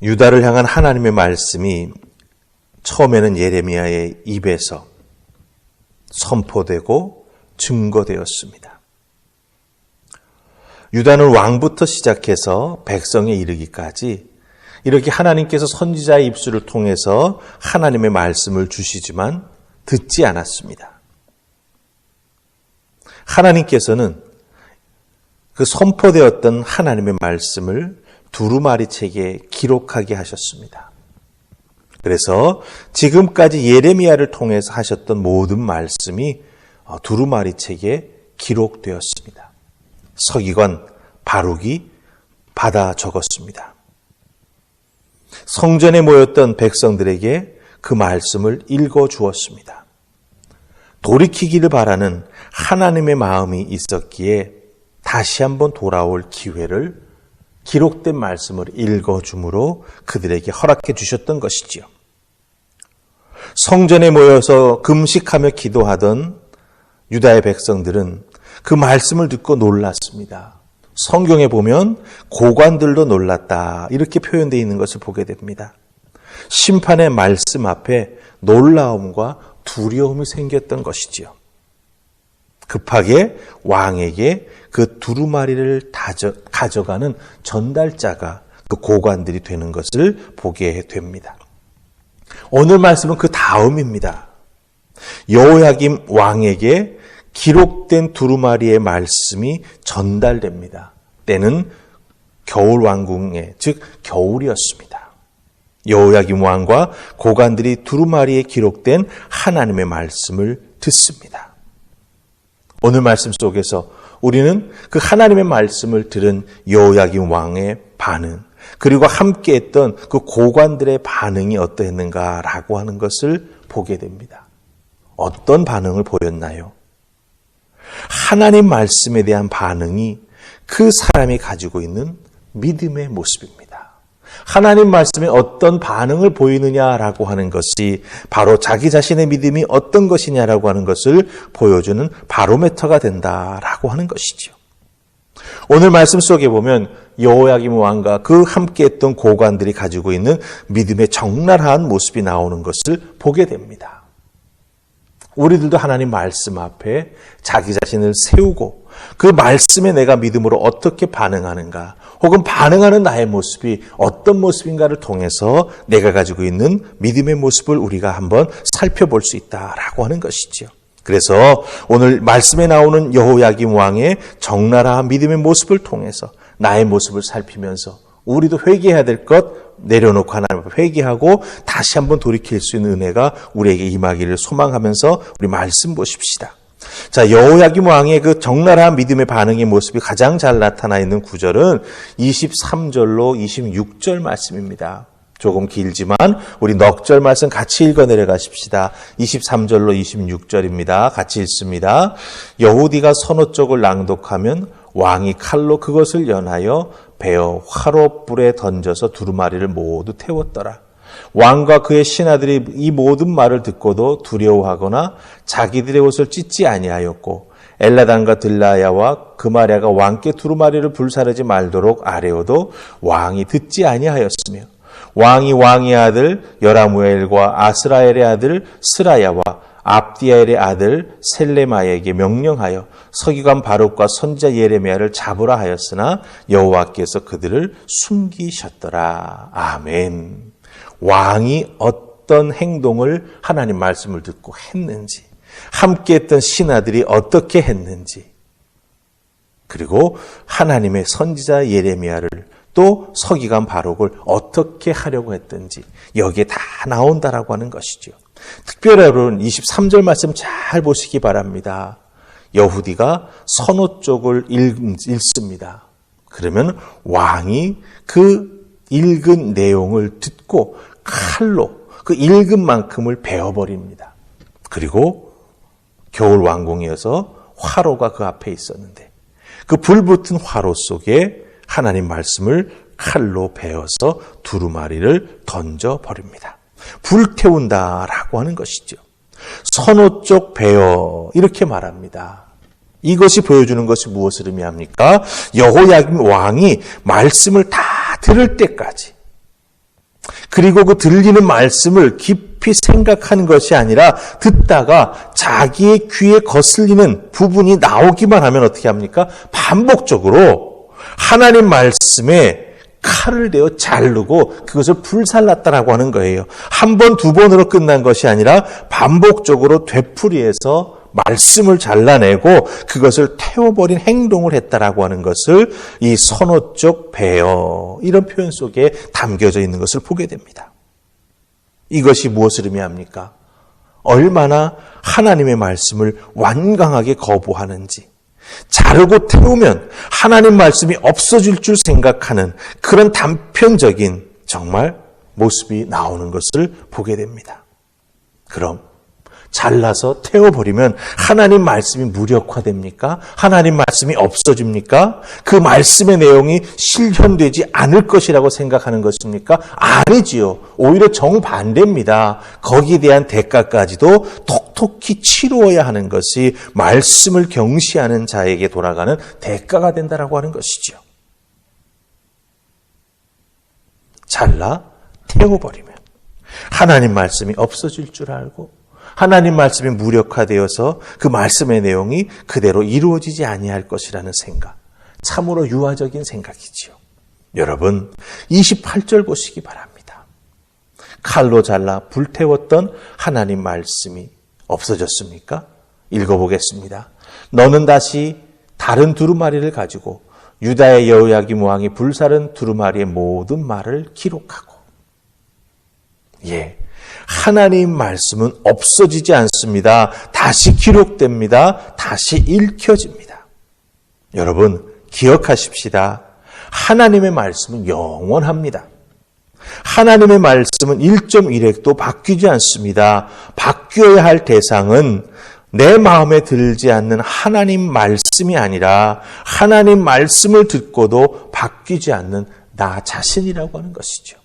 유다를 향한 하나님의 말씀이 처음에는 예레미야의 입에서 선포되고 증거되었습니다. 유다는 왕부터 시작해서 백성에 이르기까지 이렇게 하나님께서 선지자의 입술을 통해서 하나님의 말씀을 주시지만 듣지 않았습니다. 하나님께서는 그 선포되었던 하나님의 말씀을 두루마리 책에 기록하게 하셨습니다. 그래서 지금까지 예레미야를 통해서 하셨던 모든 말씀이 두루마리 책에 기록되었습니다. 서기관 바룩이 받아 적었습니다. 성전에 모였던 백성들에게 그 말씀을 읽어 주었습니다. 돌이키기를 바라는 하나님의 마음이 있었기에 다시 한번 돌아올 기회를 기록된 말씀을 읽어줌으로 그들에게 허락해 주셨던 것이지요. 성전에 모여서 금식하며 기도하던 유다의 백성들은 그 말씀을 듣고 놀랐습니다. 성경에 보면 고관들도 놀랐다 이렇게 표현되어 있는 것을 보게 됩니다. 심판의 말씀 앞에 놀라움과 두려움이 생겼던 것이지요. 급하게 왕에게 그 두루마리를 가져가는 전달자가 그 고관들이 되는 것을 보게 됩니다. 오늘 말씀은 그 다음입니다. 여호야김 왕에게 기록된 두루마리의 말씀이 전달됩니다. 때는 겨울 왕궁에, 즉 겨울이었습니다. 여호야김 왕과 고관들이 두루마리에 기록된 하나님의 말씀을 듣습니다. 오늘 말씀 속에서 우리는 그 하나님의 말씀을 들은 여호야김 왕의 반응, 그리고 함께했던 그 고관들의 반응이 어떠했는가라고 하는 것을 보게 됩니다. 어떤 반응을 보였나요? 하나님 말씀에 대한 반응이 그 사람이 가지고 있는 믿음의 모습입니다. 하나님 말씀에 어떤 반응을 보이느냐라고 하는 것이 바로 자기 자신의 믿음이 어떤 것이냐라고 하는 것을 보여주는 바로미터가 된다라고 하는 것이죠. 오늘 말씀 속에 보면 여호야김 왕과 그 함께했던 고관들이 가지고 있는 믿음의 적나라한 모습이 나오는 것을 보게 됩니다. 우리들도 하나님 말씀 앞에 자기 자신을 세우고 그 말씀에 내가 믿음으로 어떻게 반응하는가, 혹은 반응하는 나의 모습이 어떤 모습인가를 통해서 내가 가지고 있는 믿음의 모습을 우리가 한번 살펴볼 수 있다라고 하는 것이죠. 그래서 오늘 말씀에 나오는 여호야김 왕의 적나라한 믿음의 모습을 통해서 나의 모습을 살피면서 우리도 회개해야 될 것 내려놓고 하나님 앞에 회개하고 다시 한번 돌이킬 수 있는 은혜가 우리에게 임하기를 소망하면서 우리 말씀 보십시다. 자, 여호야김 왕의 그 적나라한 믿음의 반응의 모습이 가장 잘 나타나 있는 구절은 23절로 26절 말씀입니다. 조금 길지만 우리 넉 절 말씀 같이 읽어 내려가십시다. 23절로 26절입니다. 같이 읽습니다. 여후디가 서너 쪽을 낭독하면 왕이 칼로 그것을 연하여 베어 화롯불에 던져서 두루마리를 모두 태웠더라. 왕과 그의 신하들이 이 모든 말을 듣고도 두려워하거나 자기들의 옷을 찢지 아니하였고 엘라단과 들라야와 그마랴가 왕께 두루마리를 불사르지 말도록 아뢰어도 왕이 듣지 아니하였으며 왕이 왕의 아들 여라무엘과 아스라엘의 아들 스라야와 압디엘의 아들 셀레마에게 명령하여 서기관 바룩과 선지자 예레미야를 잡으라 하였으나 여호와께서 그들을 숨기셨더라. 아멘. 왕이 어떤 행동을 하나님 말씀을 듣고 했는지, 함께했던 신하들이 어떻게 했는지, 그리고 하나님의 선지자 예레미야를 또 서기관 바룩을 어떻게 하려고 했든지 여기에 다 나온다라고 하는 것이죠. 특별히 여러분 23절 말씀 잘 보시기 바랍니다. 여후디가 서너 쪽을 읽습니다. 그러면 왕이 그 읽은 내용을 듣고 칼로 그 읽은 만큼을 베어버립니다. 그리고 겨울 왕궁이어서 화로가 그 앞에 있었는데 그 불붙은 화로 속에 하나님 말씀을 칼로 베어서 두루마리를 던져버립니다. 불태운다라고 하는 것이죠. 서너 쪽 베어 이렇게 말합니다. 이것이 보여주는 것이 무엇을 의미합니까? 여호야김 왕이 말씀을 다 들을 때까지 그리고 그 들리는 말씀을 깊이 생각하는 것이 아니라 듣다가 자기의 귀에 거슬리는 부분이 나오기만 하면 어떻게 합니까? 반복적으로 하나님 말씀에 칼을 대어 자르고 그것을 불살랐다라고 하는 거예요. 한 번, 두 번으로 끝난 것이 아니라 반복적으로 되풀이해서 말씀을 잘라내고 그것을 태워버린 행동을 했다라고 하는 것을 이 선어적 배어 이런 표현 속에 담겨져 있는 것을 보게 됩니다. 이것이 무엇을 의미합니까? 얼마나 하나님의 말씀을 완강하게 거부하는지, 자르고 태우면 하나님 말씀이 없어질 줄 생각하는 그런 단편적인 정말 모습이 나오는 것을 보게 됩니다. 그럼 잘라서 태워버리면 하나님 말씀이 무력화됩니까? 하나님 말씀이 없어집니까? 그 말씀의 내용이 실현되지 않을 것이라고 생각하는 것입니까? 아니지요. 오히려 정반대입니다. 거기에 대한 대가까지도 톡톡히 치루어야 하는 것이 말씀을 경시하는 자에게 돌아가는 대가가 된다라고 하는 것이죠. 잘라 태워버리면 하나님 말씀이 없어질 줄 알고 하나님 말씀이 무력화되어서 그 말씀의 내용이 그대로 이루어지지 아니할 것이라는 생각. 참으로 유아적인 생각이지요. 여러분 28절 보시기 바랍니다. 칼로 잘라 불태웠던 하나님 말씀이 없어졌습니까? 읽어보겠습니다. 너는 다시 다른 두루마리를 가지고 유다의 여호야김 왕이 불사른 두루마리의 모든 말을 기록하고. 하나님 말씀은 없어지지 않습니다. 다시 기록됩니다. 다시 읽혀집니다. 여러분 기억하십시다. 하나님의 말씀은 영원합니다. 하나님의 말씀은 1.1획도 바뀌지 않습니다. 바뀌어야 할 대상은 내 마음에 들지 않는 하나님 말씀이 아니라 하나님 말씀을 듣고도 바뀌지 않는 나 자신이라고 하는 것이죠.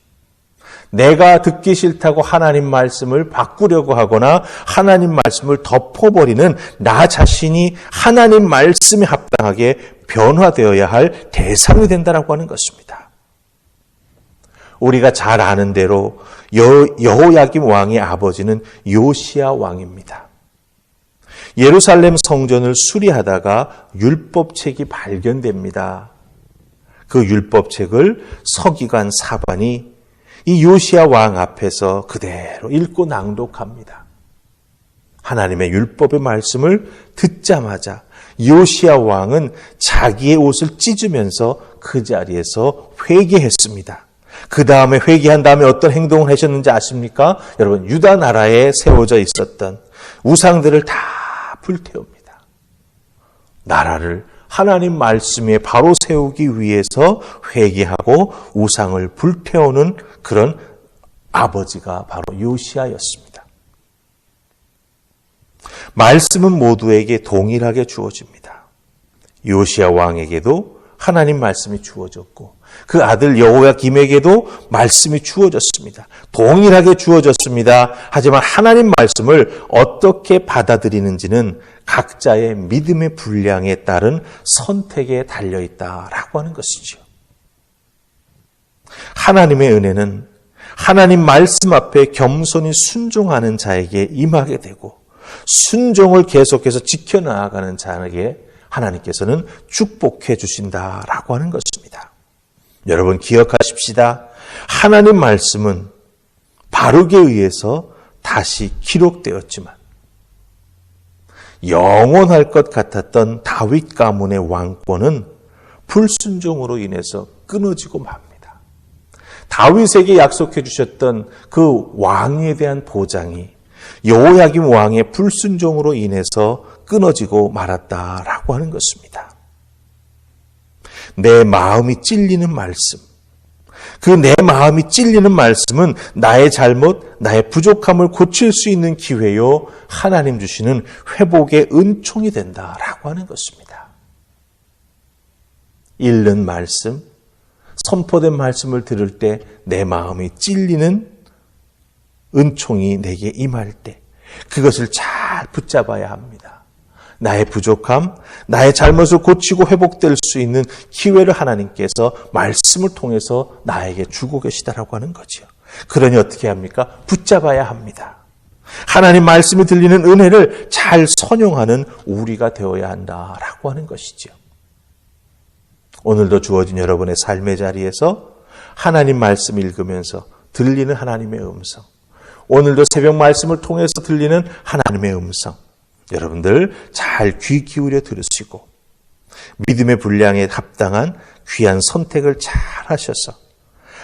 내가 듣기 싫다고 하나님 말씀을 바꾸려고 하거나 하나님 말씀을 덮어버리는 나 자신이 하나님 말씀에 합당하게 변화되어야 할 대상이 된다라고 하는 것입니다. 우리가 잘 아는 대로 여호야김 왕의 아버지는 요시야 왕입니다. 예루살렘 성전을 수리하다가 율법책이 발견됩니다. 그 율법책을 서기관 사반이 이 요시야 왕 앞에서 그대로 읽고 낭독합니다. 하나님의 율법의 말씀을 듣자마자 요시야 왕은 자기의 옷을 찢으면서 그 자리에서 회개했습니다. 그 다음에 회개한 다음에 어떤 행동을 하셨는지 아십니까? 여러분 유다 나라에 세워져 있었던 우상들을 다 불태웁니다. 나라를 하나님 말씀에 바로 세우기 위해서 회개하고 우상을 불태우는 그런 아버지가 바로 요시야였습니다. 말씀은 모두에게 동일하게 주어집니다. 요시야 왕에게도 하나님 말씀이 주어졌고 그 아들 여호야김에게도 말씀이 주어졌습니다. 동일하게 주어졌습니다. 하지만 하나님 말씀을 어떻게 받아들이는지는 각자의 믿음의 분량에 따른 선택에 달려있다라고 하는 것이죠. 하나님의 은혜는 하나님 말씀 앞에 겸손히 순종하는 자에게 임하게 되고 순종을 계속해서 지켜나가는 자에게 하나님께서는 축복해 주신다라고 하는 것입니다. 여러분 기억하십시다. 하나님 말씀은 바룩에 의해서 다시 기록되었지만 영원할 것 같았던 다윗 가문의 왕권은 불순종으로 인해서 끊어지고 맙니다. 다윗에게 약속해 주셨던 그 왕에 대한 보장이 여호야김 왕의 불순종으로 인해서 끊어지고 말았다라고 하는 것입니다. 내 마음이 찔리는 말씀, 그 내 마음이 찔리는 말씀은 나의 잘못, 나의 부족함을 고칠 수 있는 기회요, 하나님 주시는 회복의 은총이 된다라고 하는 것입니다. 읽는 말씀, 선포된 말씀을 들을 때 내 마음이 찔리는 은총이 내게 임할 때 그것을 잘 붙잡아야 합니다. 나의 부족함, 나의 잘못을 고치고 회복될 수 있는 기회를 하나님께서 말씀을 통해서 나에게 주고 계시다라고 하는 거죠. 그러니 어떻게 합니까? 붙잡아야 합니다. 하나님 말씀이 들리는 은혜를 잘 선용하는 우리가 되어야 한다라고 하는 것이죠. 오늘도 주어진 여러분의 삶의 자리에서 하나님 말씀 읽으면서 들리는 하나님의 음성, 오늘도 새벽 말씀을 통해서 들리는 하나님의 음성, 여러분들 잘 귀 기울여 들으시고 믿음의 분량에 합당한 귀한 선택을 잘 하셔서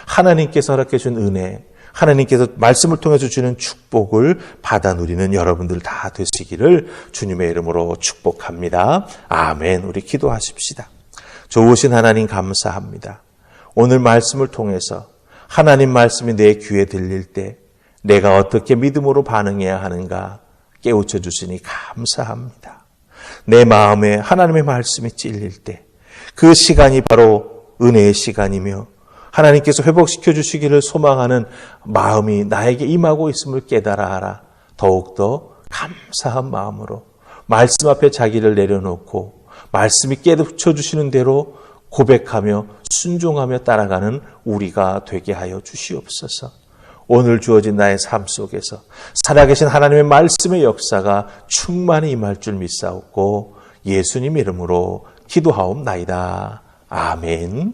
하나님께서 허락해 준 은혜, 하나님께서 말씀을 통해서 주는 축복을 받아 누리는 여러분들 다 되시기를 주님의 이름으로 축복합니다. 아멘. 우리 기도하십시다. 좋으신 하나님 감사합니다. 오늘 말씀을 통해서 하나님 말씀이 내 귀에 들릴 때 내가 어떻게 믿음으로 반응해야 하는가 깨우쳐 주시니 감사합니다. 내 마음에 하나님의 말씀이 찔릴 때 그 시간이 바로 은혜의 시간이며 하나님께서 회복시켜 주시기를 소망하는 마음이 나에게 임하고 있음을 깨달아 알아 더욱더 감사한 마음으로 말씀 앞에 자기를 내려놓고 말씀이 깨우쳐 주시는 대로 고백하며 순종하며 따라가는 우리가 되게 하여 주시옵소서. 오늘 주어진 나의 삶 속에서 살아계신 하나님의 말씀의 역사가 충만히 임할 줄 믿사옵고 예수님 이름으로 기도하옵나이다. 아멘.